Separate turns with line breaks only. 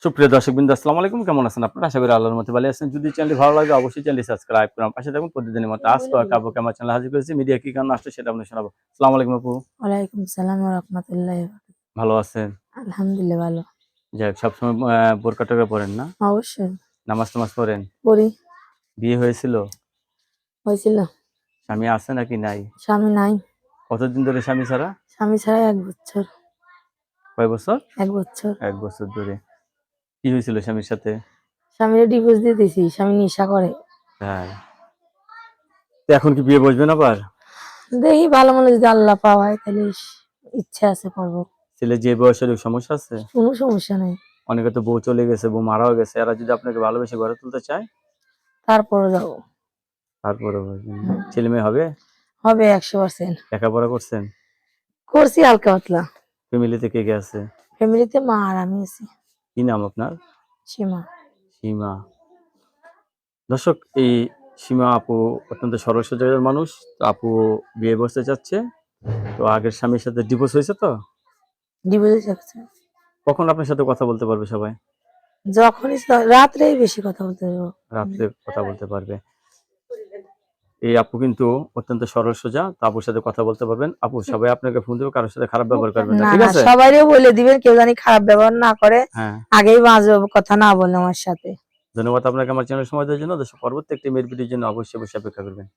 সুপ্রিয় দর্শকবৃন্দ, আসসালামু আলাইকুম। কেমন আছেন আপনারা? আশা করি আল্লাহর মতে ভালো আছেন। যদি চ্যানেলটি ভালো লাগে অবশ্যই চ্যানেলটি সাবস্ক্রাইব করুন, পাশে থাকুন। প্রতিদিনের মতো আজকে কাবু আমার চ্যানেলে হাজির করেছি। মিডিয়া কি কারণে আসছে সেটা আপনাদের শোনাবো। আসসালামু আলাইকুম আপু।
ওয়ালাইকুম সালাম ওয়া রাহমাতুল্লাহি ওয়া বারাকাতুহু।
ভালো আছেন?
আলহামদুলিল্লাহ ভালো।
যাক, সবসময় বোরকা টোরকা পরেন না?
অবশ্যই
নামাজ টামাজ পড়েন?
পড়ি।
বিয়ে হয়েছিল?
হয়েছিল।
স্বামী আছে নাকি নাই?
স্বামী নাই।
কতদিন ধরে স্বামী ছাড়া?
স্বামী ছাড়া ১ বছর।
কয় বছর?
১ বছর।
1 বছর ধরে। কি হয়েছিল স্বামীর সাথে?
স্বামীরে ডিভোর্স দিয়ে দিয়েছি। স্বামী নেশা করে।
হ্যাঁ। তো এখন কি বিয়ে বসবেন আবার?
দেখি ভালো মনে যদি আল্লাহ পাওয়ায় তাহলে ইচ্ছা আছে করব।
ছেলে যে বয়সের সমস্যা আছে?
কোনো সমস্যা নাই।
অনেকে তো বউ চলে গেছে, বউ মারাও গেছে। এরা যদি আপনাকে ভালোবেসে গড়ে তুলতে চায়
তারপরে যাব।
তারপরে ছেলে মেয়ে হবে?
হবে 100%।
লেখাপড়া করছেন?
করছি হালকা পাতলা।
ফ্যামিলিতে কে কে আছে?
ফ্যামিলিতে মা আর আমি আছি।
কি নাম আপনার?
সীমা।
সীমা। দর্শক, এই সীমা আপু অত্যন্ত সরল সোজা মানুষ। তো আপু বিয়ে বসতে চাচ্ছে। তো আগের স্বামীর সাথে ডিভোর্স হয়েছে তো?
ডিভোর্স হচ্ছে।
কখন আপনার সাথে কথা বলতে পারবে সবাই?
যখনই রাত্রেই বেশি কথা বলতে হবে।
রাত্রে কথা বলতে পারবে। এই আপু কিন্তু অত্যন্ত সরল সোজা। তো আপুর সাথে কথা বলতে পারবেন। আপু, সবাই আপনাকে ফোন দেবে, কারোর সাথে খারাপ ব্যবহার করবেন না,
না
ঠিক
না,
আছে?
সবাইরে বলে দিবেন কেউ জানি খারাপ ব্যবহার না করে।
হ্যাঁ।
আগেই বাজে কথা না বলে আমার সাথে।
ধন্যবাদ আপনাকে আমার চ্যানেলে সময় দেওয়ার জন্য। দর্শক, পরবর্তী একটি মেয়ের ভিডিওর জন্য অবশ্যই অপেক্ষা করবেন।